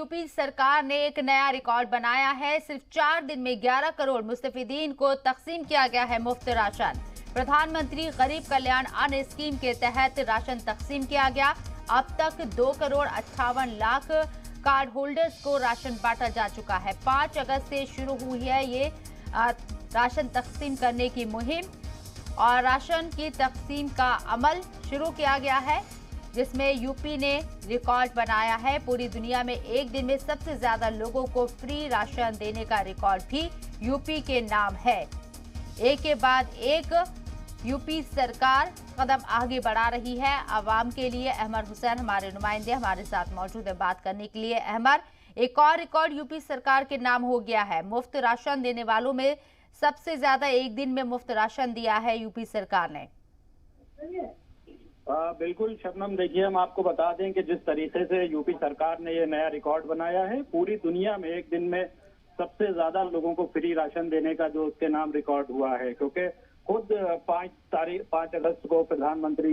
UP सरकार ने एक नया रिकॉर्ड बनाया है। सिर्फ 4 दिन में 11 करोड़ मुस्तफिदीन को तकसीम किया गया है मुफ्त राशन। प्रधानमंत्री गरीब कल्याण अन्न स्कीम के तहत राशन तकसीम किया गया। अब तक 2,58,00,000 कार्ड होल्डर्स को राशन बांटा जा चुका है। 5 अगस्त से शुरू हुई है ये राशन तकसीम करने की मुहिम और राशन की तकसीम का अमल शुरू किया गया है, जिसमें यूपी ने रिकॉर्ड बनाया है। पूरी दुनिया में एक दिन में सबसे ज्यादा लोगों को फ्री राशन देने का रिकॉर्ड भी यूपी के नाम है। एक के बाद एक यूपी सरकार कदम आगे बढ़ा रही है आवाम के लिए। अहमद हुसैन हमारे नुमाइंदे हमारे साथ मौजूद है बात करने के लिए। अहमद, एक और रिकॉर्ड यूपी सरकार के नाम हो गया है। मुफ्त राशन देने वालों में सबसे ज्यादा एक दिन में मुफ्त राशन दिया है यूपी सरकार ने। बिल्कुल शबनम, देखिए हम आपको बता दें कि जिस तरीके से यूपी सरकार ने ये नया रिकॉर्ड बनाया है, पूरी दुनिया में एक दिन में सबसे ज्यादा लोगों को फ्री राशन देने का जो उसके नाम रिकॉर्ड हुआ है, क्योंकि खुद 5 अगस्त को प्रधानमंत्री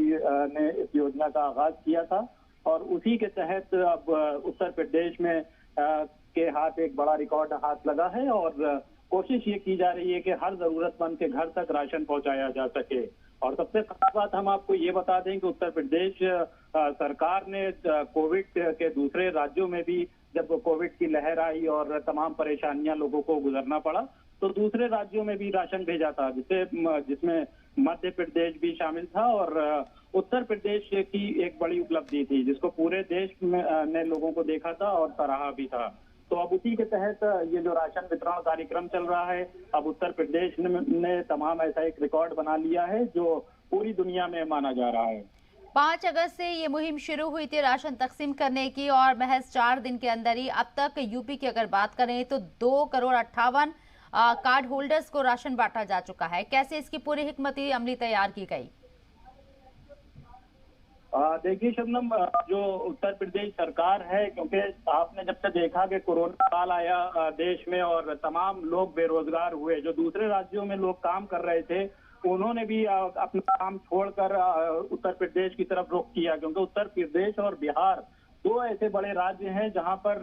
ने इस योजना का आगाज किया था और उसी के तहत अब उत्तर प्रदेश में के हाथ एक बड़ा रिकॉर्ड हाथ लगा है और कोशिश ये की जा रही है कि हर जरूरतमंद के घर तक राशन पहुंचाया जा सके। और सबसे खास बात हम आपको ये बता दें कि उत्तर प्रदेश सरकार ने कोविड के दूसरे राज्यों में भी, जब कोविड की लहर आई और तमाम परेशानियां लोगों को गुजरना पड़ा, तो दूसरे राज्यों में भी राशन भेजा था, जिसमें मध्य प्रदेश भी शामिल था और उत्तर प्रदेश की एक बड़ी उपलब्धि थी जिसको पूरे देश ने लोगों को देखा था और सराहा भी था। तो अब उसी के तहत ये जो राशन वितरण कार्यक्रम चल रहा है, अब उत्तर प्रदेश ने तमाम ऐसा एक रिकॉर्ड बना लिया है जो पूरी दुनिया में माना जा रहा है। 5 अगस्त से ये मुहिम शुरू हुई थी राशन तकसीम करने की और महज 4 दिन के अंदर ही अब तक यूपी की अगर बात करें तो 2,58,00,000 कार्ड होल्डर्स को राशन बांटा जा चुका है। कैसे इसकी पूरी हिकमती अमली तैयार की गई? देखिए शबनम, जो उत्तर प्रदेश सरकार है, क्योंकि आपने जब से देखा कि कोरोना काल आया देश में और तमाम लोग बेरोजगार हुए, जो दूसरे राज्यों में लोग काम कर रहे थे उन्होंने भी अपना काम छोड़कर उत्तर प्रदेश की तरफ रुख किया, क्योंकि उत्तर प्रदेश और बिहार 2 ऐसे बड़े राज्य हैं जहां पर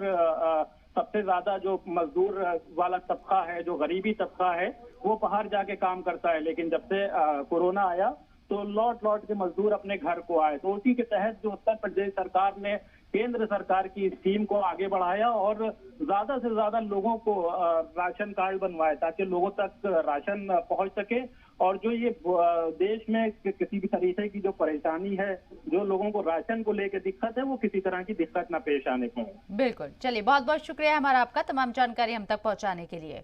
सबसे ज्यादा जो मजदूर वाला तबका है, जो गरीबी तबका है, वो बाहर जाके काम करता है। लेकिन जब से कोरोना आया तो लौट के मजदूर अपने घर को आए, तो उसी के तहत जो उत्तर प्रदेश सरकार ने केंद्र सरकार की स्कीम को आगे बढ़ाया और ज्यादा से ज्यादा लोगों को राशन कार्ड बनवाए ताकि लोगों तक राशन पहुंच सके और जो ये देश में किसी भी तरीके की जो परेशानी है, जो लोगों को राशन को लेकर दिक्कत है, वो किसी तरह की दिक्कत न पेश आने पाए। बिल्कुल, चलिए बहुत बहुत शुक्रिया हमारा आपका तमाम जानकारी हम तक पहुंचाने के लिए।